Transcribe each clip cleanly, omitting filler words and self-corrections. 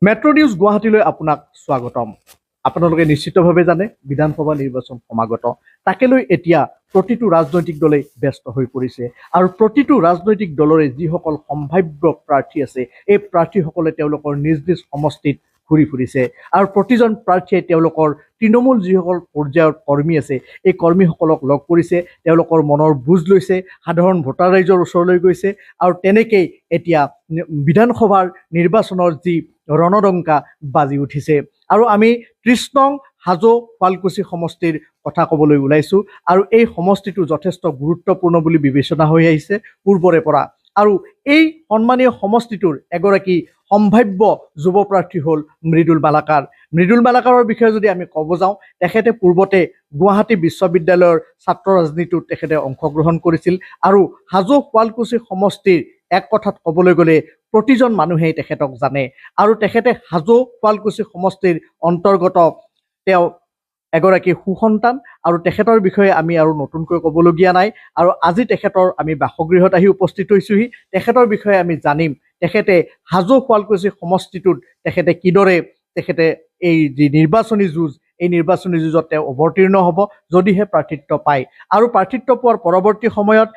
Metro' news গুৱাহাটীলৈ আপোনাক স্বাগতম। আপোনালোকে নিশ্চিতভাৱে জানে বিধানসভা নিৰ্বাচন সমাগত। তাকে লৈ এতিয়া প্ৰতিটো ৰাজনৈতিক দলেই ব্যস্ত হৈ পৰিছে আৰু প্ৰতিটো ৰাজনৈতিক দলৰে যিসকল সম্ভাৱ্য প্ৰাৰ্থী আছে এই প্ৰাৰ্থীসকলে তেওঁলোকৰ নিজ নিজ সমষ্টিত ঘূৰি ফুৰিছে আৰু প্ৰতিজন প্ৰাৰ্থীয়ে তেওঁলোকৰ তৃণমূল যিসকল পৰ্যায়ৰ কৰ্মী আছে এই কৰ্মীসকলক লগ কৰিছে, তেওঁলোকৰ মনৰ বুজ লৈছে, সাধাৰণ ভোটাৰ ৰাইজৰ ওচৰলৈ গৈছে আৰু তেনেকেই এতিয়া বিধানসভাৰ নিৰ্বাচনৰ যি ৰণডংকা বাজি উঠিছে। আৰু আমি ৩০ নং হাজো শুৱালকুছি সমষ্টিৰ কথা ক'বলৈ ওলাইছোঁ আৰু এই সমষ্টিটো যথেষ্ট গুৰুত্বপূৰ্ণ বুলি বিবেচনা হৈ আহিছে পূৰ্বৰে পৰা। আৰু এই সন্মানীয় সমষ্টিটোৰ এগৰাকী সম্ভাৱ্য যুৱ প্ৰাৰ্থী হ'ল মৃদুল মালাকাৰ। মৃদুল মালাকাৰৰ বিষয়ে যদি আমি ক'ব যাওঁ, তেখেতে পূৰ্বতে গুৱাহাটী বিশ্ববিদ্যালয়ৰ ছাত্ৰ ৰাজনীতিত তেখেতে অংশগ্ৰহণ কৰিছিল আৰু হাজো শুৱালকুছি সমষ্টিৰ এক কথাত ক'বলৈ গ'লে প্ৰতিজন মানুহেই তেখেতক জানে আৰু তেখেতে হাজো শুৱালকুছি সমষ্টিৰ অন্তৰ্গত তেওঁ এগৰাকী সুসন্তান আৰু তেখেতৰ বিষয়ে আমি আৰু নতুনকৈ ক'বলগীয়া নাই। আৰু আজি তেখেতৰ আমি বাসগৃহত আহি উপস্থিত হৈছোহি, তেখেতৰ বিষয়ে আমি জানিম তেখেতে হাজো শুৱালকুছি সমষ্টিটোত তেখেতে কিদৰে তেখেতে এই যি নিৰ্বাচনী যুঁজ এই নিৰ্বাচনী যুঁজত তেওঁ অৱতীৰ্ণ হ'ব যদিহে প্ৰাৰ্থিত্ব পায় আৰু প্ৰাৰ্থিত্ব পোৱাৰ পৰৱৰ্তী সময়ত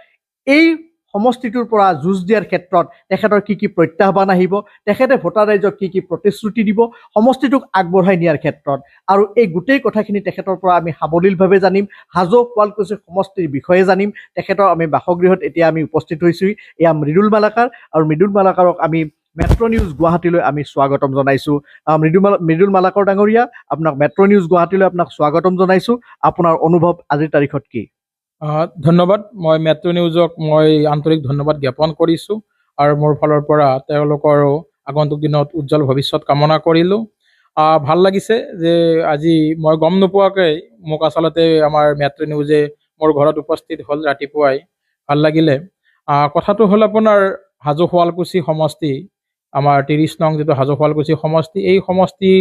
এই সমষ্টিটোৰ পৰা যুঁজ দিয়াৰ ক্ষেত্ৰত তেখেতৰ কি কি প্ৰত্যাহ্বান আহিব, তেখেতে ভোটাৰ ৰাইজক কি কি প্ৰতিশ্ৰুতি দিব সমষ্টিটোক আগবঢ়াই নিয়াৰ ক্ষেত্ৰত, আৰু এই গোটেই কথাখিনি তেখেতৰ পৰা আমি সাৱলীলভাৱে জানিম। হাজো শুৱালকুছি সমষ্টিৰ বিষয়ে জানিম। তেখেতৰ আমি বাসগৃহত এতিয়া আমি উপস্থিত হৈছোহি। এয়া মৃদুল মালাকাৰ আৰু মৃদুল মালাকাৰক আমি মেট্ৰ' নিউজ গুৱাহাটীলৈ আমি স্বাগতম জনাইছোঁ। মৃদুল মালাকৰ ডাঙৰীয়া, আপোনাক মেট্ৰ' নিউজ গুৱাহাটীলৈ আপোনাক স্বাগতম জনাইছোঁ। আপোনাৰ অনুভৱ আজিৰ তাৰিখত কি? ধন্যবাদ। মই মেট্ৰ' নিউজক মই আন্তৰিক ধন্যবাদ জ্ঞাপন কৰিছোঁ আৰু মোৰ ফালৰ পৰা তেওঁলোকৰো আগন্তুক দিনত উজ্জ্বল ভৱিষ্যত কামনা কৰিলোঁ। ভাল লাগিছে যে আজি মই গম নোপোৱাকৈ মোক আচলতে আমাৰ মেট্ৰ' নিউজে মোৰ ঘৰত উপস্থিত হ'ল ৰাতিপুৱাই। ভাল লাগিলে। কথাটো হ'ল আপোনাৰ হাজো শুৱালকুছি সমষ্টি, আমাৰ ৩০ নং যিটো হাজো শুৱালকুছি সমষ্টি, এই সমষ্টি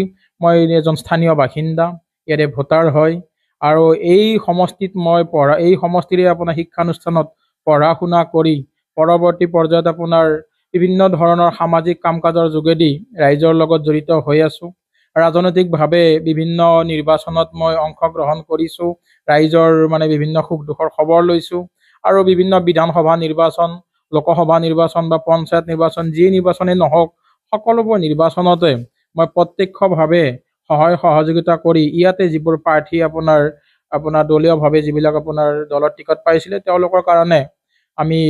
মই এজন স্থানীয় বাসিন্দা, ইয়াৰে ভোটাৰ হয় আৰু এই সমষ্টিত মই এই সমষ্টিৰে আপোনাৰ শিক্ষানুষ্ঠানত পঢ়া শুনা কৰি পৰৱৰ্তী পৰ্যায়ত আপোনাৰ বিভিন্ন ধৰণৰ সামাজিক কাম কাজৰ যোগেদি ৰাইজৰ লগত জড়িত হৈ আছোঁ। ৰাজনৈতিকভাৱে বিভিন্ন নিৰ্বাচনত মই অংশগ্ৰহণ কৰিছোঁ, ৰাইজৰ বিভিন্ন সুখ দুখৰ খবৰ লৈছোঁ আৰু বিভিন্ন বিধানসভা নিৰ্বাচন, লোকসভা নিৰ্বাচন বা পঞ্চায়ত নিৰ্বাচন যি নিৰ্বাচনেই নহওক সকলোবোৰ নিৰ্বাচনতে মই প্ৰত্যক্ষভাৱে সহায় সহযোগিতা কৰি ইয়াতে যিবোৰ প্ৰাৰ্থী আপোনাৰ দলীয়ভাৱে যিবিলাক আপোনাৰ দলৰ টিকট পাইছিলে তেওঁলোকৰ কাৰণে আমি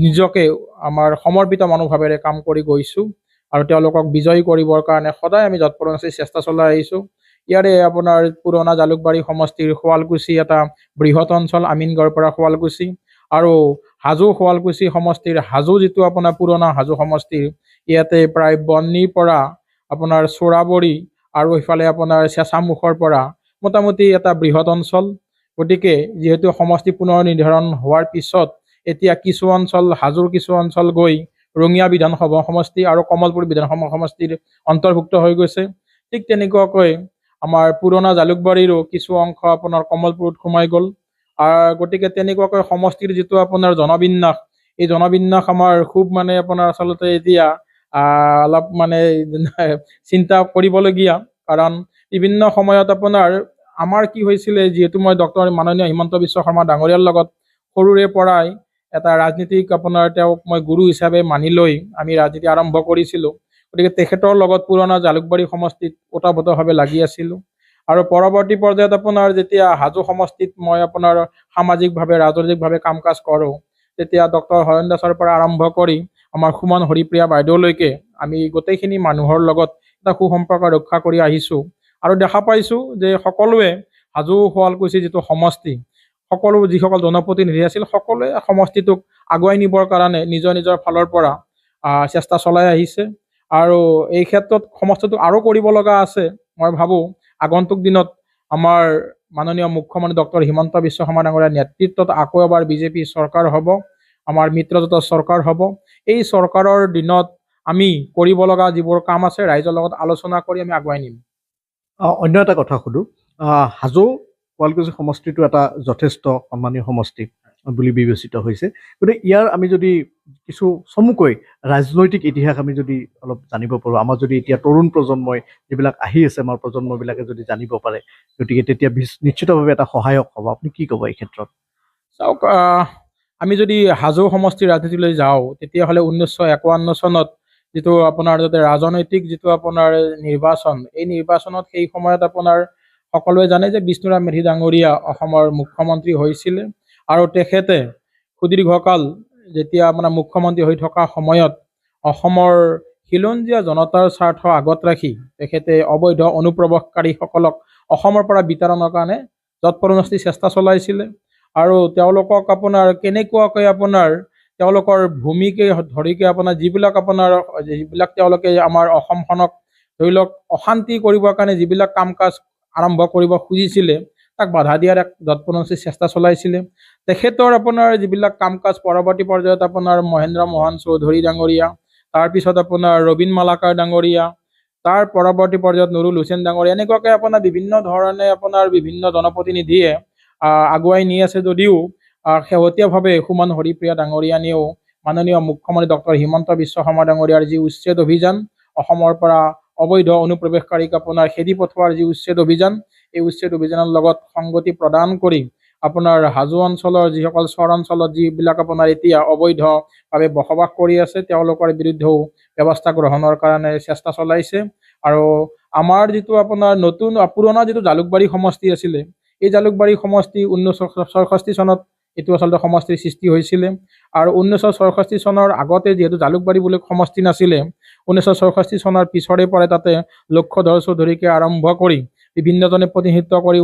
নিজকে আমাৰ সমৰ্পিত মনোভাৱেৰে কাম কৰি গৈছোঁ আৰু তেওঁলোকক বিজয়ী কৰিবৰ কাৰণে সদায় আমি যৎপৰোনাস্তি চেষ্টা চলাই আহিছোঁ। ইয়াৰে আপোনাৰ পুৰণা জালুকবাৰী সমষ্টিৰ শুৱালকুছি এটা বৃহৎ অঞ্চল, আমিনগাঁৱৰ পৰা শুৱালকুছি, আৰু হাজো শুৱালকুছি সমষ্টিৰ হাজো যিটো আপোনাৰ পুৰণা হাজো সমষ্টিৰ ইয়াতে প্ৰায় বন্নিৰ পৰা আপোনাৰ চোৰাবৰী আৰু ইফালে আপোনাৰ চেঁচামুখৰ পৰা মোটামুটি এটা বৃহৎ অঞ্চল। গতিকে যিহেতু সমষ্টি পুনৰ নিৰ্ধাৰণ হোৱাৰ পিছত এতিয়া কিছু অঞ্চল হাজোৰ কিছু অঞ্চল গৈ ৰঙিয়া বিধানসভা সমষ্টি আৰু কমলপুৰ বিধানসভা সমষ্টিৰ অন্তৰ্ভুক্ত হৈ গৈছে। ঠিক তেনেকুৱাকৈ আমাৰ পুৰণা জালুকবাৰীৰো কিছু অংশ আপোনাৰ কমলপুৰত সোমাই গ'ল। গতিকে তেনেকুৱাকৈ সমষ্টিৰ যিটো আপোনাৰ জনবিন্যাস, এই জনবিন্যাস আমাৰ খুব আপোনাৰ আচলতে এতিয়া অলপ চিন্তা কৰিবলগীয়া, কাৰণ বিভিন্ন সময়ত আপোনাৰ আমাৰ কি হৈছিলে, যিহেতু মই ডক্টৰ মাননীয় হিমন্ত বিশ্ব শৰ্মা ডাঙৰীয়াৰ লগত সৰুৰে পৰাই এটা ৰাজনীতিক তেওঁক মই গুৰু হিচাপে মানি লৈ আমি ৰাজনীতি আৰম্ভ কৰিছিলোঁ। গতিকে তেখেতৰ লগত পুৰণা জালুকবাৰী সমষ্টিত ওতঃপ্ৰোতভাৱে লাগি আছিলোঁ আৰু পৰৱৰ্তী পৰ্যায়ত আপোনাৰ যেতিয়া হাজো সমষ্টিত মই সামাজিকভাৱে ৰাজনৈতিকভাৱে কাম কাজ কৰোঁ, তেতিয়া ডক্টৰ হৰেণ দাসৰ পৰা আৰম্ভ কৰি আমাৰ সুমন হৰিপ্ৰিয়া বাইদেউলৈকে আমি গোটেইখিনি মানুহৰ লগত এটা সুসম্পৰ্ক ৰক্ষা কৰি আহিছোঁ আৰু দেখা পাইছোঁ যে সকলোৱে হাজো শুৱালকুছি যিটো সমষ্টি, সকলো যিসকল জনপ্ৰতিনিধি আছিল সকলোৱে সমষ্টিটোক আগুৱাই নিবৰ কাৰণে নিজৰ নিজৰ ফালৰ পৰা চেষ্টা চলাই আহিছে আৰু এই ক্ষেত্ৰত সমষ্টিটোক আৰু কৰিব লগা আছে। মই ভাবোঁ আগন্তুক দিনত আমাৰ মাননীয় মুখ্যমন্ত্ৰী ডক্টৰ হিমন্ত বিশ্ব শৰ্মা ডাঙৰীয়াৰ নেতৃত্বত আকৌ এবাৰ বিজেপি চৰকাৰ হ'ব, আমাৰ মিত্ৰজোঁটৰ চৰকাৰ হ'ব। এই চৰকাৰৰ দিনত আমি কৰিব লগা যিবোৰ কাম আছে ৰাইজৰ লগত আলোচনা কৰি আমি আগুৱাই নিম। অন্য এটা কথা সুধোঁ, হাজো শুৱালকুছি সমষ্টিটো এটা যথেষ্ট সন্মানীয় সমষ্টি বুলি বিবেচিত হৈছে। গতিকে ইয়াৰ আমি যদি কিছু চমুকৈ ৰাজনৈতিক ইতিহাস আমি যদি অলপ জানিব পাৰোঁ, আমাৰ যদি এতিয়া তৰুণ প্ৰজন্মই যিবিলাক আহি আছে আমাৰ প্ৰজন্মবিলাকে যদি জানিব পাৰে, গতিকে তেতিয়া নিশ্চিতভাৱে এটা সহায়ক হ'ব। আপুনি কি ক'ব এই ক্ষেত্ৰত? চাওক, আমি যদি হাজো সমষ্টিৰ ৰাজনীতিলৈ যাওঁ, তেতিয়াহ'লে 1951 চনত যিটো আপোনাৰ যাতে ৰাজনৈতিক যিটো আপোনাৰ নিৰ্বাচন, এই নিৰ্বাচনত সেই সময়ত আপোনাৰ সকলোৱে জানে যে বিষ্ণুৰাম মেধি ডাঙৰীয়া অসমৰ মুখ্যমন্ত্ৰী হৈছিলে, আৰু তেখেতে সুদীৰ্ঘকাল যেতিয়া আপোনাৰ মুখ্যমন্ত্ৰী হৈ থকা সময়ত অসমৰ খিলঞ্জীয়া জনতাৰ স্বাৰ্থ আগত ৰাখি তেখেতে অবৈধ অনুপ্ৰৱেশকাৰীসকলক অসমৰ পৰা বিতাড়নৰ কাৰণে যৎপৰোনাস্তি চেষ্টা চলাইছিলে। আৰু তেওঁলোকক আপোনাৰ কেনেকুৱাকৈ আপোনাৰ তেওঁলোকৰ ভূমিকে ধৰিকে আপোনাৰ যিবিলাক তেওঁলোকে আমাৰ অসমখনক ধৰি লওক অশান্তি কৰিবৰ কাৰণে যিবিলাক কাম কাজ আৰম্ভ কৰিব খুজিছিলে, তাক বাধা দিয়াৰ এক যৎপৰোনাস্তি চেষ্টা চলাইছিলে। তেখেতৰ আপোনাৰ যিবিলাক কাম কাজ পৰৱৰ্তী পৰ্যায়ত আপোনাৰ মহেন্দ্ৰ মোহন চৌধুৰী ডাঙৰীয়া, তাৰপিছত আপোনাৰ ৰবীন মালাকাৰ ডাঙৰীয়া, তাৰ পৰৱৰ্তী পৰ্যায়ত নুৰুল হুছেইন ডাঙৰীয়া, এনেকুৱাকৈ আপোনাৰ বিভিন্ন ধৰণে আপোনাৰ বিভিন্ন জনপ্ৰতিনিধিয়ে আগুৱাই নি আছে যদিও শেহতীয়াভাৱে সুমন হৰিপ্ৰিয়া ডাঙৰীয়ানীয়েও মাননীয় মুখ্যমন্ত্ৰী ডক্টৰ হিমন্ত বিশ্ব শৰ্মা ডাঙৰীয়াৰ যি উচ্ছেদ অভিযান, অসমৰ পৰা অবৈধ অনুপ্ৰৱেশকাৰীক আপোনাৰ খেদি পঠোৱাৰ যি উচ্ছেদ অভিযান, এই উচ্ছেদ অভিযানৰ লগত সংগতি প্ৰদান কৰি আপোনাৰ হাজো অঞ্চলৰ যিসকল চৰ অঞ্চলত যিবিলাক আপোনাৰ এতিয়া অবৈধভাৱে বসবাস কৰি আছে, তেওঁলোকৰ বিৰুদ্ধেও ব্যৱস্থা গ্ৰহণৰ কাৰণে চেষ্টা চলাইছে। আৰু আমাৰ যিটো আপোনাৰ পুৰণা যিটো জালুকবাৰী সমষ্টি আছিলে, এই জালুকবাৰী সমষ্টি 1964 চনত এইটো আচলতে সমষ্টিৰ সৃষ্টি হৈছিলে। আৰু 1964 চনৰ আগতে যিহেতু জালুকবাৰী বুলি সমষ্টি নাছিলে, 1964 চনৰ পিছৰে পৰা তাতে লক্ষ্যধৰ চৌধুৰীকে আৰম্ভ কৰি বিভিন্নজনে প্ৰতিনিধিত্ব কৰি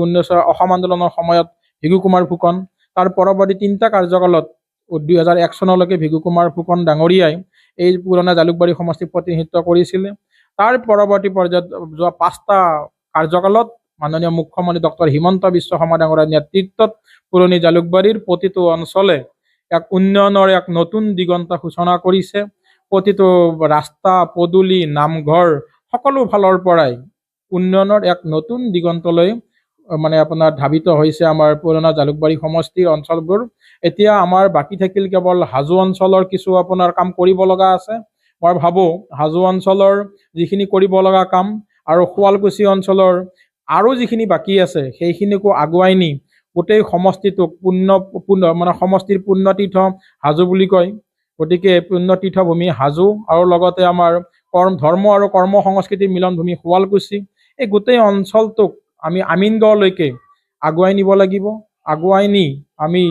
অসম আন্দোলনৰ সময়ত ভিগু কুমাৰ ফুকন, তাৰ পৰৱৰ্তী 3টা কাৰ্যকালত 2001 চনলৈকে ভিগু কুমাৰ ফুকন ডাঙৰীয়াই এই পুৰণা জালুকবাৰী সমষ্টিক প্ৰতিনিধিত্ব কৰিছিলে। তাৰ পৰৱৰ্তী পৰ্যায়ত যোৱা 5টা কাৰ্যকালত মাননীয় মুখ্যমন্ত্ৰী ডক্টৰ হিমন্ত বিশ্ব শৰ্মা ডাঙৰীয়াৰ নেতৃত্বত পুৰণি জালুকবাৰীৰ প্ৰতিটো অঞ্চলে এক উন্নয়নৰ এক নতুন দিগন্ত সূচনা কৰিছে। প্ৰতিটো ৰাস্তা পদূলি নামঘৰ সকলো ফালৰ পৰাই উন্নয়নৰ এক নতুন দিগন্তলৈ মানে আপোনাৰ ধাবিত হৈছে আমাৰ পুৰণা জালুকবাৰী সমষ্টিৰ অঞ্চলবোৰ। এতিয়া আমাৰ বাকী থাকিল কেৱল হাজো অঞ্চলৰ কিছু আপোনাৰ কাম কৰিব লগা আছে। মই ভাবোঁ হাজো অঞ্চলৰ যিখিনি কৰিব লগা কাম আৰু শুৱালকুছি অঞ্চলৰ আৰু যিখিনি বাকী আছে সেইখিনিকো আগুৱাই নি গোটেই সমষ্টিটোক সমষ্টিৰ পুণ্যতীৰ্থ হাজো বুলি কয়। গতিকে পুণ্যতীৰ্থভূমি হাজো আৰু লগতে আমাৰ ধৰ্ম আৰু কৰ্ম সংস্কৃতিৰ মিলনভূমি শুৱালকুছি, এই গোটেই অঞ্চলটোক আমি আমিনগাঁৱলৈকে আগুৱাই নিব লাগিব। আগুৱাই নি আমি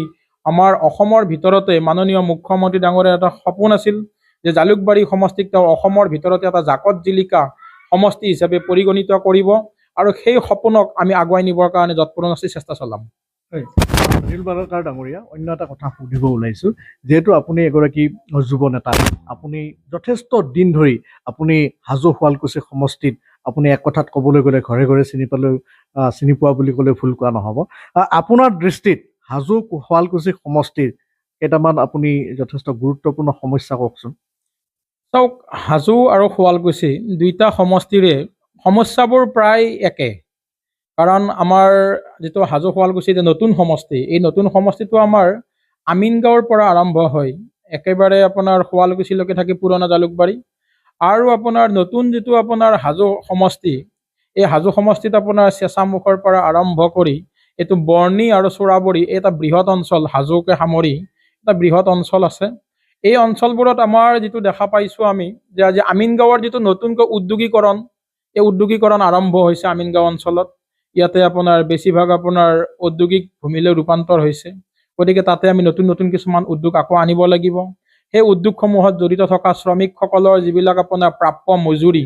আমাৰ অসমৰ ভিতৰতে মাননীয় মুখ্যমন্ত্ৰী ডাঙৰীয়াৰ এটা সপোন আছিল যে জালুকবাৰী সমষ্টিক তেওঁ অসমৰ ভিতৰতে এটা জাকত জিলিকা সমষ্টি হিচাপে পৰিগণিত কৰিব, আৰু সেই সপোনক আমি আগুৱাই নিবৰ কাৰণে যৎপৰোনাস্তি চেষ্টা চলাম। নীল মালাকাৰ ডাঙৰীয়া, অন্য এটা কথা সুধিব ওলাইছোঁ, যিহেতু আপুনি এগৰাকী যুৱ নেতা, আপুনি যথেষ্ট দিন ধৰি আপুনি হাজো শুৱালকুছি সমষ্টিত আপুনি এক কথাত ক'বলৈ গ'লে ঘৰে ঘৰে চিনি পোৱা বুলি ক'লে ভুল কোৱা নহ'ব। আপোনাৰ দৃষ্টিত হাজো শুৱালকুছি সমষ্টিৰ কেইটামান আপুনি যথেষ্ট গুৰুত্বপূৰ্ণ সমস্যা কওকচোন। চাওক, হাজো আৰু শুৱালকুছি দুইটা সমষ্টিৰে সমস্যাবোৰ প্ৰায় একে। কাৰণ আমাৰ যিটো হাজো শুৱালকুছি নতুন সমষ্টি, এই নতুন সমষ্টিটো আমাৰ আমিনগাঁৱৰ পৰা আৰম্ভ হয় একেবাৰে আপোনাৰ শুৱালকুছিলৈকে থাকি পুৰণা জালুকবাৰী, আৰু আপোনাৰ নতুন যিটো আপোনাৰ হাজো সমষ্টি, এই হাজো সমষ্টিত আপোনাৰ চেঁচামুখৰ পৰা আৰম্ভ কৰি এইটো বৰ্ণি আৰু চোৰাবৰী, এটা বৃহৎ অঞ্চল, হাজোকে সামৰি এটা বৃহৎ অঞ্চল আছে। এই অঞ্চলবোৰত আমাৰ যিটো দেখা পাইছোঁ আমি যে আজি আমিনগাঁৱৰ যিটো নতুনকৈ উদ্যোগীকৰণ, এই উদ্যোগীকৰণ আৰম্ভ হৈছে আমিনগাঁও অঞ্চলত। ইয়াতে আপোনাৰ বেছিভাগ আপোনাৰ ঔদ্যোগিক ভূমিলৈ ৰূপান্তৰ হৈছে। গতিকে তাতে আমি নতুন নতুন কিছুমান উদ্যোগ আকৌ আনিব লাগিব। সেই উদ্যোগসমূহত জড়িত থকা শ্ৰমিকসকলৰ যিবিলাক আপোনাৰ প্ৰাপ্য মজুৰি,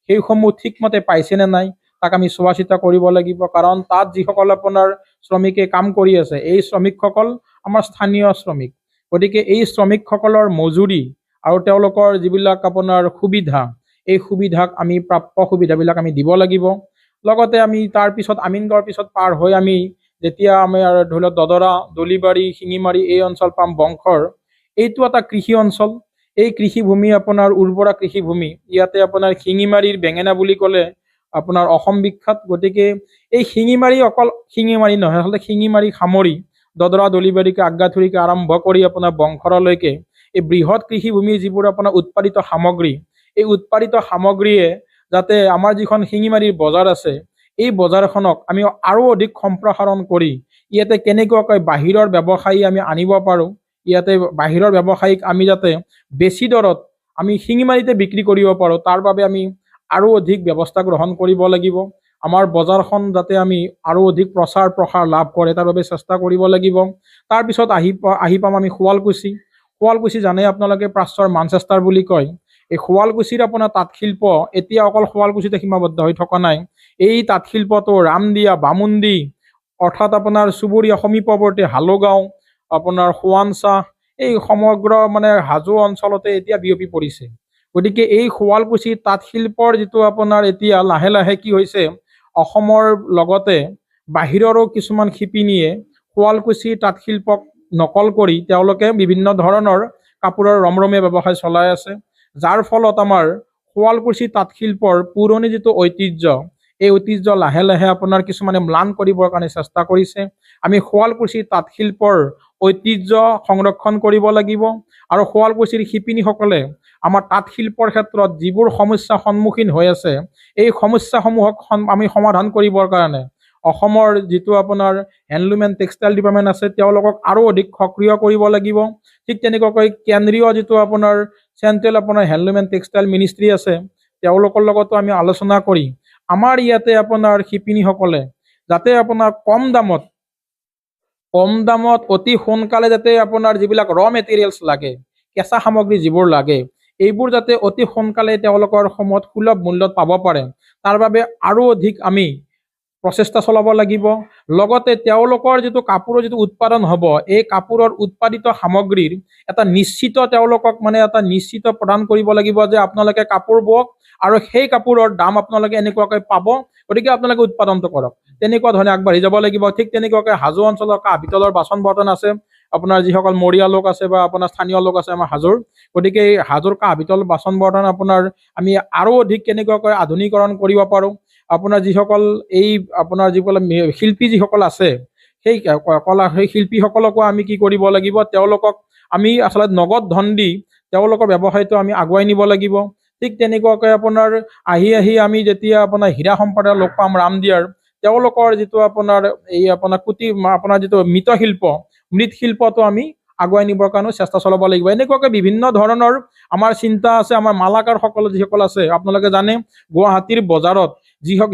সেইসমূহ ঠিকমতে পাইছেনে নাই তাক আমি চোৱা চিতা কৰিব লাগিব। কাৰণ তাত যিসকল আপোনাৰ শ্ৰমিকে কাম কৰি আছে, এই শ্ৰমিকসকল আমাৰ স্থানীয় শ্ৰমিক। গতিকে এই শ্ৰমিকসকলৰ মজুৰি আৰু তেওঁলোকৰ যিবিলাক আপোনাৰ সুবিধা, এই সুবিধাক আমি প্ৰাপ্য সুবিধাবিলাক আমি দিব লাগিব। লগতে আমি তাৰ পিছত আমিনগাঁৱৰ পিছত পাৰ হৈ আমি যেতিয়া আমি আৰু ধৰি লওক দদৰা, দলিবাৰী, শিঙিমাৰী এই অঞ্চল পাম বংশৰ, এইটো এটা কৃষি অঞ্চল। এই কৃষিভূমি আপোনাৰ উৰ্বৰা কৃষিভূমি। ইয়াতে আপোনাৰ শিঙিমাৰীৰ বেঙেনা বুলি ক'লে আপোনাৰ অসম বিখ্যাত। গতিকে এই শিঙিমাৰী অকল শিঙিমাৰী নহয়, আচলতে শিঙিমাৰী সামৰি দদৰা দলিবাৰীকে আজ্ঞাথুৰিকে আৰম্ভ কৰি আপোনাৰ বংশৰলৈকে এই বৃহৎ কৃষিভূমিৰ যিবোৰ আপোনাৰ উৎপাদিত সামগ্ৰী, এই উৎপাদিত সামগ্ৰীয়ে যাতে আমাৰ যিখন শিঙিমাৰীৰ বজাৰ আছে, এই বজাৰখনক আমি আৰু অধিক সম্প্ৰসাৰণ কৰি ইয়াতে কেনেকুৱাকৈ বাহিৰৰ ব্যৱসায়ী আমি আনিব পাৰোঁ, ইয়াতে বাহিৰৰ ব্যৱসায়ীক আমি যাতে বেছি দৰত আমি শিঙিমাৰীতে বিক্ৰী কৰিব পাৰোঁ, তাৰ বাবে আমি আৰু অধিক ব্যৱস্থা গ্ৰহণ কৰিব লাগিব। আমাৰ বজাৰখন যাতে আমি আৰু অধিক প্ৰচাৰ প্ৰসাৰ লাভ কৰে তাৰ বাবে চেষ্টা কৰিব লাগিব। তাৰপিছত আহি পাম আমি শুৱালকুছি। শুৱালকুছি জানে আপোনালোকে প্ৰাচ্যৰ মানচেষ্টাৰ বুলি কয়। এই শুৱালকুছিৰ আপোনাৰ তাঁতশিল্প এতিয়া অকল শুৱালকুছিতে সীমাবদ্ধ হৈ থকা নাই। এই তাঁতশিল্পটো ৰামদিয়া, বামুণ্ডি, অৰ্থাৎ আপোনাৰ চুবুৰীয়া সমীপৱৰ্তী হালুগাঁও, আপোনাৰ সোৱানচাহ, এই সমগ্ৰ মানে হাজো অঞ্চলতে এতিয়া বিয়পি পৰিছে। গতিকে এই শুৱালকুছি তাঁতশিল্পৰ যিটো আপোনাৰ এতিয়া লাহে লাহে কি হৈছে, অসমৰ লগতে বাহিৰৰো কিছুমান শিপিনীয়ে শুৱালকুছি তাঁতশিল্পক নকল কৰি তেওঁলোকে বিভিন্ন ধৰণৰ কাপোৰৰ ৰমৰমীয়া ব্যৱসায় চলাই আছে, যাৰ ফলত আমাৰ শুৱালকুছি তাঁতশিল্পৰ পুৰণি যিটো ঐতিহ্য, এই ঐতিহ্য লাহে লাহে আপোনাৰ কিছুমানে ম্লান কৰিবৰ কাৰণে চেষ্টা কৰিছে। আমি শুৱালকুছি তাঁতশিল্পৰ ঐতিহ্য সংৰক্ষণ কৰিব লাগিব আৰু শুৱালকুছিৰ শিপিনীসকলে আমাৰ তাঁতশিল্পৰ ক্ষেত্ৰত যিবোৰ সমস্যাৰ সন্মুখীন হৈ আছে, এই সমস্যাসমূহক আমি সমাধান কৰিবৰ কাৰণে অসমৰ যিটো আপোনাৰ হেণ্ডলুম এণ্ড টেক্সটাইল ডিপাৰ্টমেণ্ট আছে, তেওঁলোকক আৰু অধিক সক্ৰিয় কৰিব লাগিব। ঠিক তেনেকুৱাকৈ কেন্দ্ৰীয় যিটো আপোনাৰ চেণ্ট্ৰেল আপোনাৰ হেণ্ডলুম এণ্ড টেক্সটাইল মিনিষ্ট্ৰী আছে, তেওঁলোকৰ লগতো আমি আলোচনা কৰি আমাৰ ইয়াতে আপোনাৰ শিপিনীসকলে যাতে আপোনাৰ কম দামত অতি সোনকালে যাতে আপোনাৰ যিবিলাক ৰ মেটেৰিয়েলছ লাগে, কেঁচা সামগ্ৰী যিবোৰ লাগে, এইবোৰ যাতে অতি সোনকালে তেওঁলোকৰ সময়ত সুলভ মূল্যত পাব পাৰে, তাৰ বাবে আৰু অধিক আমি প্ৰচেষ্টা চলাব লাগিব। লগতে তেওঁলোকৰ যিটো কাপোৰৰ যিটো উৎপাদন হ'ব, এই কাপোৰৰ উৎপাদিত সামগ্ৰীৰ এটা নিশ্চিত তেওঁলোকক মানে এটা নিশ্চিত প্ৰদান কৰিব লাগিব যে আপোনালোকে কাপোৰ বওক আৰু সেই কাপোৰৰ দাম আপোনালোকে এনেকুৱাকৈ পাব, গতিকে আপোনালোকে উৎপাদনটো কৰক। তেনেকুৱা ধৰণে আগবাঢ়ি যাব লাগিব। ঠিক তেনেকুৱাকৈ হাজো অঞ্চলৰ কাঁহ পিতলৰ বাচন বৰ্তন আছে, আপোনাৰ যিসকল মৰিয়া লোক আছে বা আপোনাৰ স্থানীয় লোক আছে আমাৰ হাজোৰ, গতিকে এই হাজোৰ কাঁহ পিতল বাচন বৰ্তন আপোনাৰ আমি আৰু অধিক কেনেকুৱাকৈ আধুনিকৰণ কৰিব পাৰোঁ, আপোনাৰ যিসকল এই আপোনাৰ যিসকল শিল্পী যিসকল আছে, সেই শিল্পীসকলকো আমি কি কৰিব লাগিব, তেওঁলোকক আমি আচলতে নগদ ধন দি তেওঁলোকৰ ব্যৱসায়টো আমি আগুৱাই নিব লাগিব। ঠিক তেনেকুৱাকৈ আপোনাৰ আহি আমি যেতিয়া আপোনাৰ হীৰা সম্প্ৰদায়ৰ লোক পাম ৰামদিয়াৰ, তেওঁলোকৰ যিটো আপোনাৰ এই আপোনাৰ আপোনাৰ যিটো মৃৎশিল্পটো আমি আগুৱাই নিবৰ কাৰণে চেষ্টা চলাব লাগিব। এনেকুৱাকৈ বিভিন্ন ধৰণৰ আমাৰ চিন্তা আছে। আমাৰ মালাকাৰসকল যিসকল আছে, আপোনালোকে জানে গুৱাহাটীৰ বজাৰত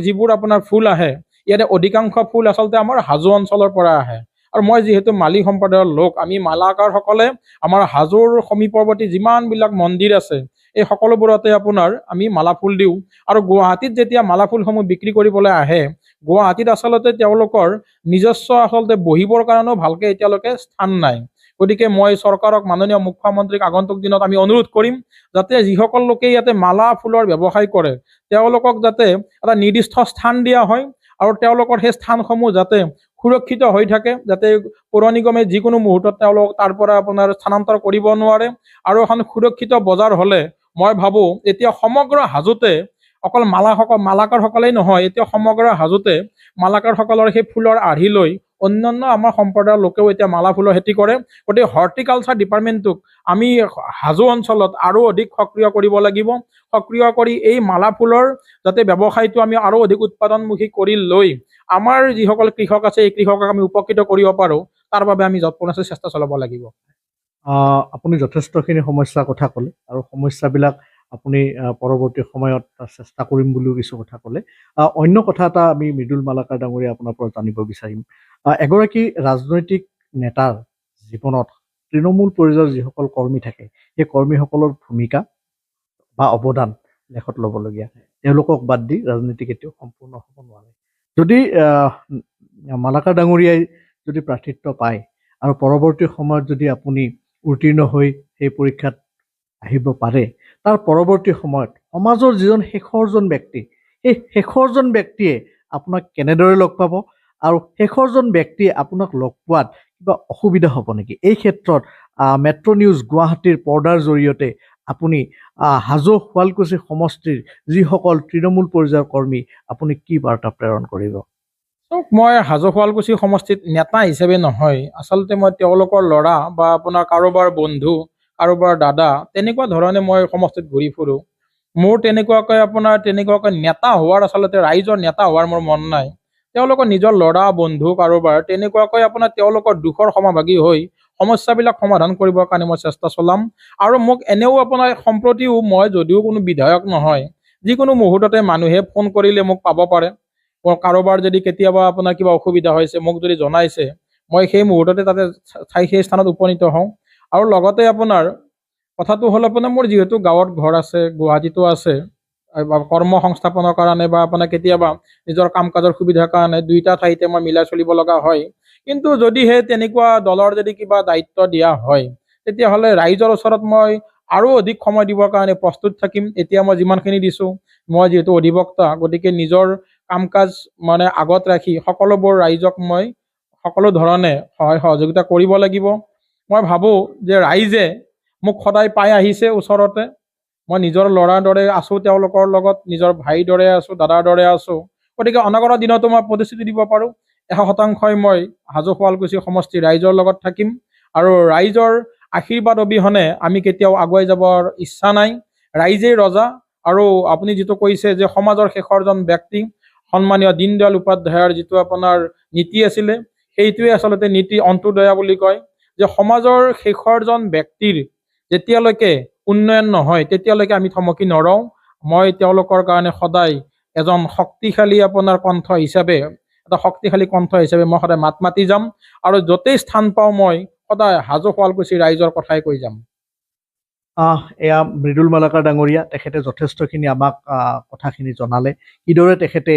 যিবোৰ আপোনাৰ ফুল আহে, ইয়াতে অধিকাংশ ফুল আচলতে আমাৰ হাজো অঞ্চলৰ পৰা আহে। আৰু মই যিহেতু মালী সম্প্ৰদায়ৰ লোক, আমি মালাকাৰসকলে আমাৰ হাজোৰ সমীপৱৰ্তী যিমানবিলাক মন্দিৰ আছে, এই সকলোবোৰতে আপোনাৰ আমি মালা ফুল দিওঁ। আৰু গুৱাহাটীত যেতিয়া মালা ফুলসমূহ বিক্ৰী কৰিবলৈ আহে, গুৱাহাটীত আচলতে তেওঁলোকৰ নিজস্ব আচলতে বহিবৰ কাৰণেও ভালকৈ এতিয়ালৈকে স্থান নাই। গতিকে মই চৰকাৰক, মাননীয় মুখ্যমন্ত্ৰীক আগন্তুক দিনত আমি অনুৰোধ কৰিম যাতে যিসকল লোকে ইয়াতে মালা ফুলৰ ব্যৱসায় কৰে, তেওঁলোকক যাতে এটা নিৰ্দিষ্ট স্থান দিয়া হয় আৰু তেওঁলোকৰ সেই স্থানসমূহ যাতে সুৰক্ষিত হৈ থাকে, যাতে পৌৰ নিগমে যিকোনো মুহূৰ্তত তেওঁলোক তাৰ পৰা আপোনাৰ স্থানান্তৰ কৰিব নোৱাৰে। আৰু এখন সুৰক্ষিত বজাৰ হ'লে মই ভাবোঁ এতিয়া সমগ্ৰ হাজোতে অকল মালাকাৰসকলেই নহয়, এতিয়া সমগ্ৰ হাজোতে মালাকাৰসকলৰ সেই ফুলৰ আৰ্হি লৈ অন্যান্য আমাৰ সম্প্ৰদায়ৰ লোকেও এতিয়া মালা ফুলৰ খেতি কৰে। গতিকে হৰ্টিকালচাৰ ডিপাৰ্টমেণ্টটোক আমি হাজো অঞ্চলত আৰু অধিক সক্ৰিয় কৰিব লাগিব। সক্ৰিয় কৰি এই মালা ফুলৰ যাতে ব্যৱসায়টো আমি আৰু অধিক উৎপাদনমুখী কৰি লৈ আমাৰ যিসকল কৃষক আছে, এই কৃষকক আমি উপকৃত কৰিব পাৰোঁ, তাৰ বাবে আমি যৎপৰোনাস্তি চেষ্টা চলাব লাগিব। আপুনি যথেষ্টখিনি সমস্যাৰ কথা ক'লে আৰু সমস্যাবিলাক আপুনি পৰৱৰ্তী সময়ত চেষ্টা কৰিম বুলিও কিছু কথা ক'লে। অন্য কথা এটা আমি মৃদুল মালাকাৰ ডাঙৰীয়া আপোনাৰ পৰা জানিব বিচাৰিম। এগৰাকী ৰাজনৈতিক নেতাৰ জীৱনত তৃণমূল পৰ্যায়ৰ যিসকল কৰ্মী থাকে, সেই কৰ্মীসকলৰ ভূমিকা বা অৱদান লেখত ল'বলগীয়া। তেওঁলোকক বাদ দি ৰাজনীতি কেতিয়াও সম্পূৰ্ণ হ'ব নোৱাৰে। যদি মালাকাৰ ডাঙৰীয়াই যদি প্ৰাৰ্থিত্ব পায় আৰু পৰৱৰ্তী সময়ত যদি আপুনি উত্তীৰ্ণ হৈ সেই পৰীক্ষাত আহিব পাৰে, তাৰ পৰৱৰ্তী সময়ত সমাজৰ যিজন শেষৰজন ব্যক্তি, সেই শেষৰজন ব্যক্তিয়ে আপোনাক কেনেদৰে লগ পাব আৰু শেষৰজন ব্যক্তিয়ে আপোনাক লগ পোৱাত কিবা অসুবিধা হ'ব নেকি? এই ক্ষেত্ৰত মেট্ৰ' নিউজ গুৱাহাটীৰ পৰ্দাৰ জৰিয়তে আপুনি হাজো শুৱালকুছি সমষ্টিৰ যিসকল তৃণমূল পৰ্যায়ৰ কৰ্মী, আপুনি কি বাৰ্তা প্ৰেৰণ কৰিব? চাওক, মই হাজো শুৱালকুছি সমষ্টিত নেতা হিচাপে নহয়, আচলতে মই তেওঁলোকৰ ল'ৰা বা আপোনাৰ কাৰোবাৰ বন্ধু, কাৰোবাৰ দাদা, তেনেকুৱা ধৰণে মই সমষ্টিত ঘূৰি ফুৰোঁ। মোৰ তেনেকুৱাকৈ নেতা হোৱাৰ, আচলতে ৰাইজৰ নেতা হোৱাৰ মোৰ মন নাই। তেওঁলোকৰ নিজৰ ল'ৰা বন্ধু কাৰোবাৰ তেনেকুৱাকৈ আপোনাৰ তেওঁলোকৰ দুখৰ সমভাগী হৈ সমস্যাবিলাক সমাধান কৰিবৰ কাৰণে মই চেষ্টা চলাম। আৰু মোক এনেও আপোনাৰ সম্প্ৰতিও মই যদিও কোনো বিধায়ক নহয়, যিকোনো মুহূৰ্ততে মানুহে ফোন কৰিলে মোক পাব পাৰে। কাৰোবাৰ যদি কেতিয়াবা আপোনাৰ কিবা অসুবিধা হৈছে মোক যদি জনাইছে, মই সেই মুহূৰ্ততে তাতে সেই স্থানত উপনীত হওঁ। আৰু লগতে আপোনাৰ কথাটো হ'ল আপোনাৰ মোৰ যিহেতু গাঁৱত ঘৰ আছে, গুৱাহাটীতো আছে, কৰ্ম সংস্থাপনৰ কাৰণে বা আপোনাৰ কেতিয়াবা নিজৰ কাম কাজৰ সুবিধাৰ কাৰণে দুইটা ঠাইতে মই মিলাই চলিব লগা হয়। কিন্তু যদিহে তেনেকুৱা দলৰ যদি কিবা দায়িত্ব দিয়া হয়, তেতিয়াহ'লে ৰাইজৰ ওচৰত মই আৰু অধিক সময় দিবৰ কাৰণে প্ৰস্তুত থাকিম। এতিয়া মই যিমানখিনি দিছোঁ, মই যিহেতু অধিবক্তা, গতিকে নিজৰ কাম কাজ মানে আগত ৰাখি সকলোবোৰ ৰাইজক মই সকলো ধৰণে সহায় সহযোগিতা কৰিব লাগিব। মই ভাবোঁ যে ৰাইজে মোক সদায় পাই আহিছে ওচৰতে। মই নিজৰ ল'ৰাৰ দৰে আছোঁ, তেওঁলোকৰ লগত নিজৰ ভাইৰ দৰে আছোঁ, দাদাৰ দৰে আছোঁ। গতিকে অনাগত দিনতো মই প্ৰতিশ্ৰুতি দিব পাৰোঁ 100%ই মই হাজো শুৱালকুছি সমষ্টিৰ ৰাইজৰ লগত থাকিম। আৰু ৰাইজৰ আশীৰ্বাদ অবিহনে আমি কেতিয়াও আগুৱাই যাবৰ ইচ্ছা নাই। ৰাইজেই ৰজা। আৰু আপুনি যিটো কৈছে যে সমাজৰ শেষৰজন ব্যক্তি, সন্মানীয় দীনদয়াল উপাধ্যায়ৰ যিটো আপোনাৰ নীতি আছিলে, সেইটোৱে আচলতে নীতি অন্ত্যোদয়া বুলি কয়, যে সমাজৰ শেষৰজন ব্যক্তিৰ যেতিয়ালৈকে উন্নয়ন নহয় তেতিয়ালৈকে আমি থমকি নৰওঁ। মই তেওঁলোকৰ কাৰণে সদায় এজন শক্তিশালী আপোনাৰ কণ্ঠ হিচাপে, এটা শক্তিশালী কণ্ঠ হিচাপে মই সদায় মাত মাতি যাম। আৰু য'তেই স্থান পাওঁ মই সদায় হাজো শুৱালকুছি ৰাইজৰ কথাই কৈ যাম। এয়া মৃদুল মালাকাৰ ডাঙৰীয়া, তেখেতে যথেষ্টখিনি আমাক কথাখিনি জনালে, কিদৰে তেখেতে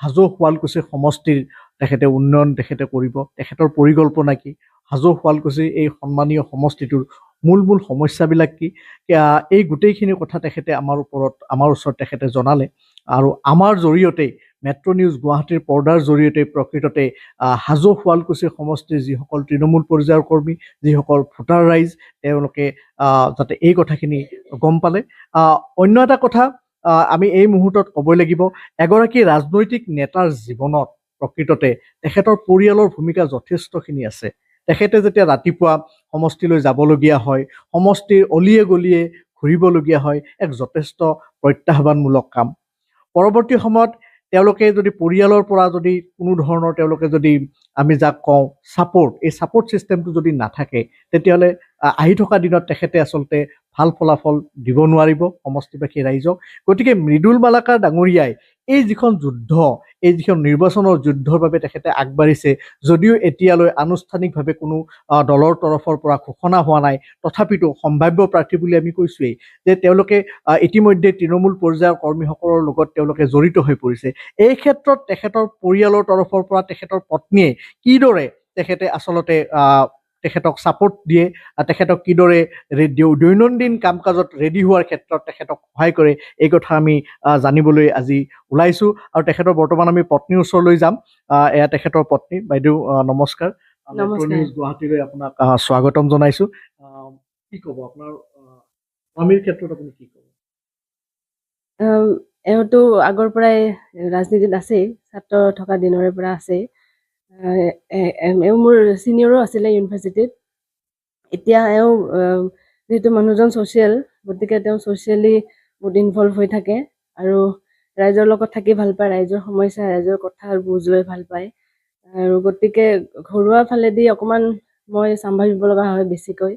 হাজো শুৱালকুছি সমষ্টিৰ তেখেতে উন্নয়ন তেখেতে কৰিব, তেখেতৰ পৰিকল্পনা কি, হাজো শুৱালকুছি এই সন্মানীয় সমষ্টিটোৰ মূল সমস্যাবিলাক কি, এই গোটেইখিনি কথা তেখেতে আমাৰ ওচৰত তেখেতে জনালে। আৰু আমাৰ জৰিয়তে মেট্ৰ' নিউজ গুৱাহাটীৰ পৰ্দাৰ জৰিয়তে প্ৰকৃততে হাজো শুৱালকুছি সমষ্টিৰ যিসকল তৃণমূল পৰ্যায়ৰ কৰ্মী, যিসকল ভোটাৰ ৰাইজ, তেওঁলোকে যাতে এই কথাখিনি গম পালে। অন্য এটা কথা আমি এই মুহূৰ্তত ক'বই লাগিব, এগৰাকী ৰাজনৈতিক নেতাৰ জীৱনত প্ৰকৃততে তেখেতৰ পৰিয়ালৰ ভূমিকা যথেষ্টখিনি আছে। তেখেতে যেতিয়া ৰাতিপুৱা সমষ্টিলৈ যাবলগীয়া হয়, সমষ্টিৰ অলিয়ে গলিয়ে ঘূৰিবলগীয়া হয়, এক যথেষ্ট প্ৰত্যাহ্বানমূলক কাম। পৰৱৰ্তী সময়ত তেওঁলোকে যদি পৰিয়ালৰ পৰা যদি কোনো ধৰণৰ তেওঁলোকে যদি আমি যাক কওঁ ছাপোৰ্ট, এই ছাপোৰ্ট ছিষ্টেমটো যদি নাথাকে, তেতিয়াহ'লে আহি থকা দিনত তেখেতে আচলতে ভাল ফলাফল দিব নোৱাৰিব সমষ্টিবাসী ৰাইজক। গতিকে মৃদুল মালাকাৰ ডাঙৰীয়াই এই যিখন যুদ্ধ, এই যিখন নিৰ্বাচনৰ যুদ্ধৰ বাবে তেখেতে আগবাঢ়িছে, যদিও এতিয়ালৈ আনুষ্ঠানিকভাৱে কোনো দলৰ তৰফৰ পৰা ঘোষণা হোৱা নাই, তথাপিতো সম্ভাৱ্য প্ৰাৰ্থী বুলি আমি কৈছোৱেই যে তেওঁলোকে ইতিমধ্যে তৃণমূল পৰ্যায়ৰ কৰ্মীসকলৰ লগত তেওঁলোকে জড়িত হৈ পৰিছে। এই ক্ষেত্ৰত তেখেতৰ পৰিয়ালৰ তৰফৰ পৰা তেখেতৰ পত্নীয়ে কিদৰে তেখেতে আচলতে তেখেতক ছাপোৰ্ট দিয়ে, তেখেতক কিদৰে দৈনন্দিন কাম কাজত ৰেডি হোৱাৰ ক্ষেত্ৰত তেখেতক সহায় কৰে, এই কথা আমি জানিবলৈ আজি ওলাইছোঁ। আৰু তেখেতৰ বৰ্তমান আমি পত্নীৰ ওচৰলৈ যাম। এয়া তেখেতৰ পত্নী। বাইদেউ নমস্কাৰ। মেট্ৰ' নিউজ গুৱাহাটীলৈ আপোনাক স্বাগতম জনাইছোঁ। কি ক'ব আপোনাৰ স্বামীৰ ক্ষেত্ৰত, আপুনি কি ক'ব? এওঁতো আগৰ পৰাই ৰাজনীতিত আছেই, ছাত্ৰ থকা দিনৰে পৰা আছেই। এওঁ মোৰ ছিনিয়ৰো আছিলে ইউনিভাৰ্চিটিত। এতিয়া এওঁ যিহেতু মানুহজন ছ'চিয়েল, গতিকে তেওঁ ছ'চিয়েলি বহুত ইনভলভ হৈ থাকে আৰু ৰাইজৰ লগত থাকি ভাল পায়, ৰাইজৰ সমস্যা, ৰাইজৰ কথা বুজ লৈ ভাল পায়। আৰু গতিকে ঘৰুৱা ফালেদি অকণমান মই চম্ভালিব লগা হয় বেছিকৈ।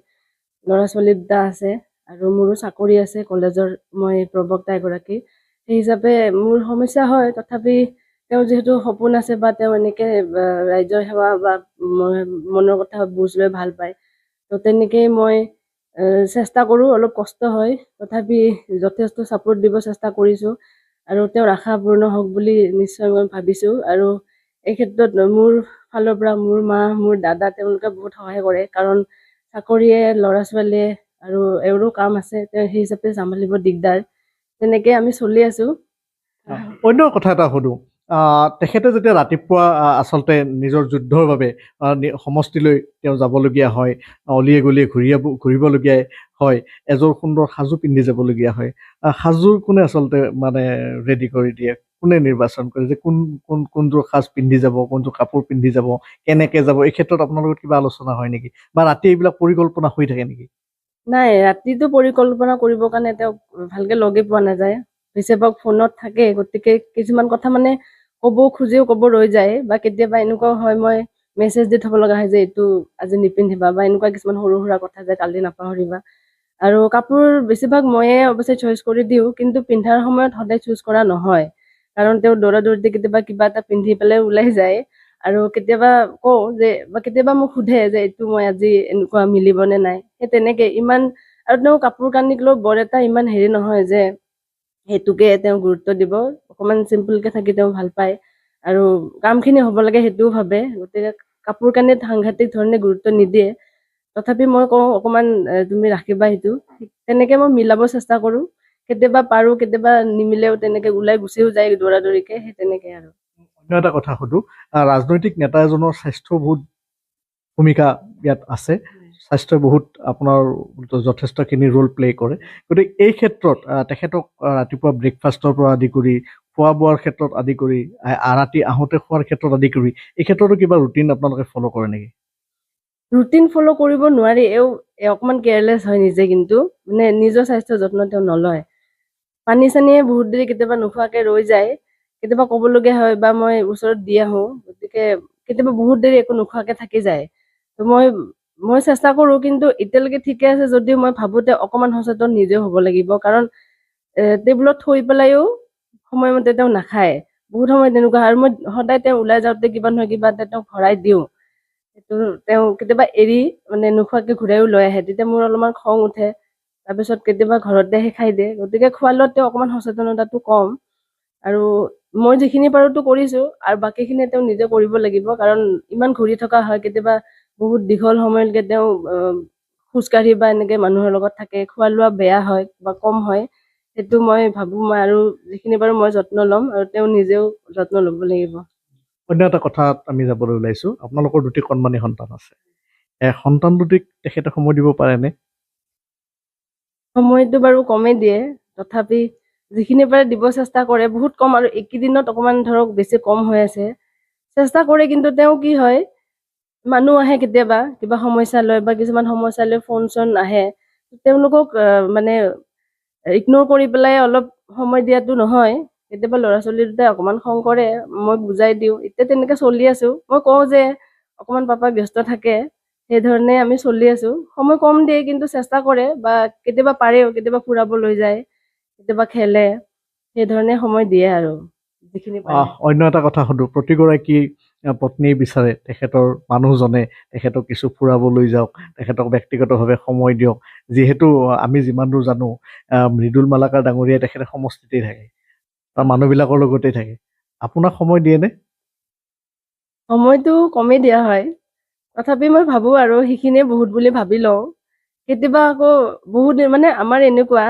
ল'ৰা ছোৱালী দুটা আছে আৰু মোৰো চাকৰি আছে, কলেজৰ মই প্ৰবক্তা এগৰাকী। সেই হিচাপে মোৰ সমস্যা হয়, তথাপি তেওঁ যিহেতু সপোন আছে বা তেওঁ এনেকৈ ৰাইজৰ সেৱা বা মনৰ কথা বুজ লৈ ভাল পায়, তো তেনেকেই মই চেষ্টা কৰোঁ। অলপ কষ্ট হয়, তথাপি যথেষ্ট ছাপোৰ্ট দিব চেষ্টা কৰিছোঁ আৰু তেওঁৰ আশা পূৰ্ণ হওক বুলি নিশ্চয় মই ভাবিছোঁ। আৰু এই ক্ষেত্ৰত মোৰ ফালৰ পৰা মোৰ মা, মোৰ দাদা, তেওঁলোকে বহুত সহায় কৰে, কাৰণ চাকৰিয়ে, ল'ৰা ছোৱালীয়ে আৰু এওঁৰো কাম আছে, তেওঁ সেই হিচাপে চম্ভালিব দিগদাৰ। তেনেকৈ আমি চলি আছোঁ। অন্য কথা এটা সুধোঁ, তেখেতে যেতিয়া ৰাতিপুৱা আচলতে নিজৰ যুদ্ধৰ বাবে সমষ্টিলৈ তেওঁ যাবলগীয়া হয়, অলিয়ে গলিয়ে ঘূৰিবলগীয়া হয়, এযোৰ সুন্দৰ সাজু পিন্ধি যাবলগীয়া হয়। সাজযোৰ কোনে আচলতে মানে ৰেডি কৰি দিয়ে, কোনে নিৰ্বাচন কৰে যে কোনযোৰ সাজ পিন্ধি যাব, কোনযোৰ কাপোৰ পিন্ধি যাব, কেনেকে যাব, এই ক্ষেত্ৰত আপোনাৰ লগত কিবা আলোচনা হয় নেকি, বা ৰাতি এইবিলাক পৰিকল্পনা হৈ থাকে নেকি? নাই, ৰাতিটো পৰিকল্পনা কৰিবৰ কাৰণে তেওঁক ভালকে লগে পোৱা নাযায়। বেছিভাগ ফোনত থাকে, গতিকে কিছুমান কথা মানে ক'ব খোজেও ক'ব ৰৈ যায়, বা কেতিয়াবা এনেকুৱাও হয় মই মেছেজ দি থব লগা হয় যে এইটো আজি নিপিন্ধিবা, বা এনেকুৱা কিছুমান সৰু সুৰা কথা যে কালি নাপাহৰিবা। আৰু কাপোৰ বেছিভাগ ময়ে অৱশ্যে চইচ কৰি দিওঁ, কিন্তু পিন্ধাৰ সময়ত সদায় চুজ কৰা নহয়, কাৰণ তেওঁ দৌৰা দৌৰিতে কেতিয়াবা কিবা এটা পিন্ধি পেলাই ওলাই যায়। আৰু কেতিয়াবা কওঁ যে, বা কেতিয়াবা মোক সোধে যে এইটো মই আজি এনেকুৱা মিলিব নে নাই, সেই তেনেকে ইমান। আৰু তেওঁ কাপোৰ কানিক লৈ বৰ এটা ইমান হেৰি নহয় যে সেইটোকে তেওঁ গুৰুত্ব দিব, অকমান চিম্পলকে থাকি তেওঁ ভাল পায়, আৰু কামখিনি হ'ব লাগে সেইটোও ভাবে, গতিকে কাপোৰ কানিত সাংঘাতিক ধৰণে গুৰুত্ব নিদিয়ে। তথাপি মই কওঁ অকমান তুমি ৰাখিবা সেইটো, তেনেকে মই মিলাব চেষ্টা কৰো। কেতিয়াবা পাৰো, কেতিয়াবা নিমিলেও, তেনেকে ওলাই গুচিও যায় দৌৰা দৌৰিকে, সেই তেনেকে আৰু। অন্য এটা কথা সুধো, ৰাজনৈতিক নেতা এজনৰ স্বাস্থ্য বহুত ভূমিকা ইয়াত আছে, স্বাস্থ্যই বহুত আপোনাৰ যথেষ্টখিনি ৰোল প্লে কৰে। গতিকে এই ক্ষেত্ৰত তেখেতক ৰাতিপুৱা ব্ৰেকফাষ্টৰ পৰা আদি কৰি, খোৱা বোৱাৰ ক্ষেত্ৰত আদি কৰি, ৰাতি আহোঁতে খোৱাৰ ক্ষেত্ৰত আদি কৰি, এই ক্ষেত্ৰতো কিবা ৰুটিন আপোনালোকে ফ'ল' কৰে নেকি? ৰুটিন ফ'ল' কৰিব নোৱাৰি, অকমান কেয়াৰলেছ হয় নিজে, কিন্তু মানে নিজৰ স্বাস্থ্যৰ যত্ন তেওঁ নলয়। পানী চানীয়ে বহুত দেৰি কেতিয়াবা নোখোৱাকে ৰৈ যায়, কেতিয়াবা ক'বলগীয়া হয়, বা মই ওচৰত দি আহো, গতিকে কেতিয়াবা বহুত দেৰি একো নোখোৱাকে থাকি যায়। তো মই চেষ্টা কৰো, কিন্তু এতিয়ালৈকে ঠিকে আছে যদিও মই ভাবোতে অকমান সচেতন নিজেও হ'ব লাগিব, কাৰণ টেবুলত থৈ পেলাইও সময়মতে তেওঁ নাখায়। বহুত সময় তেনেকুৱা হয়, আৰু মই সদায় তেওঁ ওলাই যাওঁতে কিবা নহয় কিবা এটা তেওঁক ভৰাই দিওঁ। সেইটো তেওঁ কেতিয়াবা এৰি মানে নোখোৱাকে ঘূৰাইও লৈ আহে, তেতিয়া মোৰ অলপমান খং উঠে। তাৰপিছত কেতিয়াবা ঘৰতে আহি খাই দিয়ে, গতিকে খোৱা লোৱাত তেওঁ অকমান সচেতনতাটো কম। আৰু মই যিখিনি পাৰোতো কৰিছো, আৰু বাকীখিনি তেওঁ নিজে কৰিব লাগিব, কাৰণ ইমান ঘূৰি থকা হয়, কেতিয়াবা বহুত দীঘল সময়লৈকে তেওঁ খোজকাঢ়ি বা এনেকে মানুহৰ লগত থাকে, খোৱা লোৱা বেয়া হয় বা কম হয়। সেইটো মই ভাবো, মই আৰু যিখিনি পাৰো মই যত্ন ল'ম, আৰু তেওঁ নিজেও যত্ন ল'ব লাগিব। অন্য এটা কথাত আমি যাবলৈ ওলাইছো, আপোনালোকৰ দুটি কণমানি সন্তান আছে, সন্তান দুটিক তেখেতে সময় দিব পাৰেনে? সময়টো বাৰু কমেই দিয়ে, তথাপি যিখিনি পাৰে দিব চেষ্টা কৰে, বহুত কম, আৰু এইকেইদিনত অকমান ধৰক বেছি কম হৈ আছে। চেষ্টা কৰে, কিন্তু তেওঁ কি হয়, মানুহ আহে কেতিয়াবা কিবা সমস্যা লৈ, বা কিছুমান সমস্যা লৈ ফোন চোন আহে, তেওঁলোকক মানে ইগনোৰ কৰি পেলাই অলপ সময় দিয়াটো নহয়। কেতিয়াবা ল'ৰা ছোৱালী দুটাই অকমান খং কৰে, মই বুজাই দিওঁ, এতিয়া তেনেকে চলি আছো। মই কওঁ যে অকমান পাপা ব্যস্ত থাকে, সেই ধৰণে আমি চলি আছো। সময় কম দিয়ে, কিন্তু চেষ্টা কৰে, বা কেতিয়াবা পাৰেও, কেতিয়াবা ফুৰাব লৈ যায়, কেতিয়াবা খেলে, সেই ধৰণে সময় দিয়ে আৰু যিখিনি পাৰে। অন্য এটা কথা সুধো, প্ৰতিগৰাকী পত্নী বিচাৰে তেখেতৰ মানুহজনে তেখেতক কিছু ফুৰাবলৈ যাওক, তেখেতক ব্যক্তিগতভাৱে সময় দিয়ক। যিহেতু আমি যিমান দূৰ জানো, মৃদুল মালাকাৰ ডাঙৰীয়াই তেখেতে সমষ্টিতেই থাকে, তাৰ মানুহবিলাকৰ লগতেই থাকে। আপোনাক সময় দিয়েনে? সময়টো কমেই দিয়া হয়, তথাপি মই ভাবো আৰু সেইখিনিয়ে বহুত বুলি ভাবি লওঁ। কেতিয়াবা আকৌ বহুত মানে আমাৰ এনেকুৱা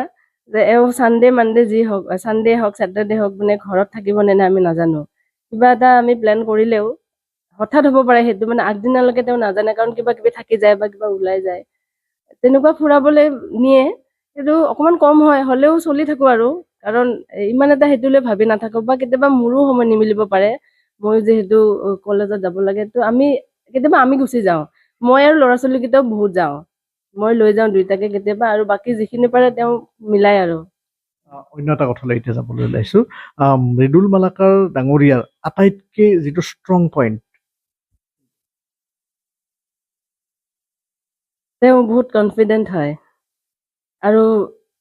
যে চানডে মানডে যি হওক, চানডে হওক ছেটাৰডে হওক, মানে ঘৰত থাকিব নে নাই আমি নাজানো। কিবা এটা আমি প্লেন কৰিলেও হঠাৎ হ'ব পাৰে, সেইটো মানে আগদিনালৈকে তেওঁ নাজানে, কাৰণ কিবা কিবি থাকি যায় বা কিবা ওলাই যায়। তেনেকুৱা ফুৰাবলৈ নিয়ে, কিন্তু অকমান কম হয়, হ'লেও চলি থাকো আৰু, কাৰণ ইমান এটা সেইটোলৈ ভাবি নাথাকো, বা কেতিয়াবা মোৰো সময় নিমিলিব পাৰে। মই যিহেতু কলেজত যাব লাগে, তো কেতিয়াবা আমি গুচি যাওঁ। মই আৰু ল'ৰা ছোৱালী কেইটাও বহুত যাওঁ, মই লৈ যাওঁ দুইটাকে কেতিয়াবা, আৰু বাকী যিখিনি পাৰে তেওঁ মিলাই আৰু। অন্য এটা কথালৈ এতিয়া যাবলৈ ওলাইছো, মৃদুল মালাকাৰ ডাঙৰীয়াৰ আটাইতকৈ যিটো ষ্ট্ৰং পইণ্ট? তেওঁ বহুত কনফিডেণ্ট হয়, আৰু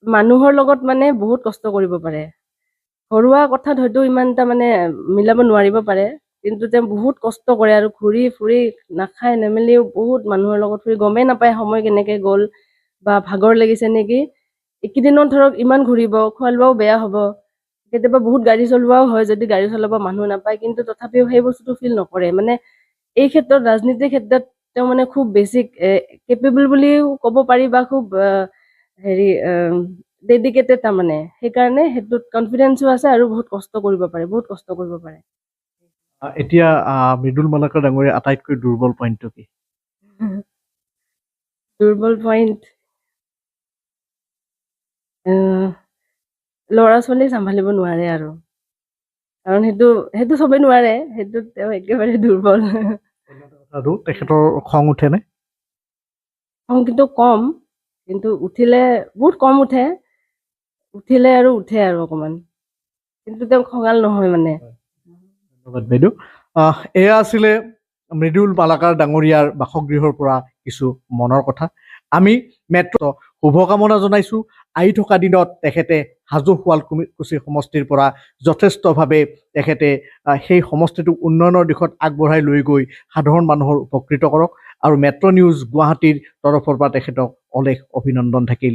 মানুহৰ লগত মানে বহুত কষ্ট কৰিব পাৰে। ঘৰুৱা কথাত হয়তো ইমান এটা মানে মিলাব নোৱাৰিব পাৰে, কিন্তু তেওঁ বহুত কষ্ট কৰে, আৰু ঘূৰি ফুৰি নাখাই নেমেলিও বহুত মানুহৰ লগত ফুৰি গমেই নাপায় সময় কেনেকে গ'ল, বা ভাগৰ লাগিছে নেকি। এইকেইদিনত ধৰক ইমান ঘূৰিব, খোৱা লোৱাও বেয়া হ'ব, কেতিয়াবা বহুত গাড়ী চলোৱাও হয় যদি গাড়ী চলাব মানুহ নাপায়, কিন্তু তথাপিও সেই বস্তুটো ফিল নকৰে। মানে এই ক্ষেত্ৰত, ৰাজনীতিৰ ক্ষেত্ৰত তেওঁ মানে খুব বেছি কেপেবল বুলিও ক'ব পাৰি, বা খুব হেৰি ডেডিকেটেড, তাৰমানে সেইকাৰণে সেইটোত কনফিডেন্সো আছে, আৰু বহুত কষ্ট কৰিব পাৰে, বহুত কষ্ট কৰিব পাৰে। এতিয়া মৃদুল মালাকাৰ ডাঙৰীয়া আটাইতকৈ দুৰ্বল পইণ্টটো কি? দুৰ্বল পইণ্ট ল'ৰা ছোৱালী চম্ভালিব নোৱাৰে আৰু কাৰণ সেইটো চবেই নোৱাৰে, সেইটো তেওঁ একেবাৰে দুৰ্বল। আৰু তেখেতৰ খং উঠেনে? খং কিন্তু কম, কিন্তু উঠিলে বহুত কম উঠে, উঠিলে আৰু উঠে আৰু অকণমান, কিন্তু তেওঁ খঙাল নহয় মানে। ধন্যবাদ বাইদেউ। এয়া আছিলে মৃদুল মালাকাৰ ডাঙৰীয়াৰ বাসগৃহৰ পৰা কিছু মনৰ কথা। আমি মেট্ৰ শুভকামনা জনাইছো। আহি থকা দিনত তেখেতে হাজো শুৱালকুছি সমষ্টিৰ পৰা যথেষ্টভাৱে তেখেতে সেই সমষ্টিটোক উন্নয়নৰ দিশত আগবঢ়াই লৈ গৈ সাধাৰণ মানুহৰ উপকৃত কৰক। আৰু মেট্ৰ' নিউজ গুৱাহাটীৰ তৰফৰ পৰা তেখেতক অলেখ অভিনন্দন থাকিল।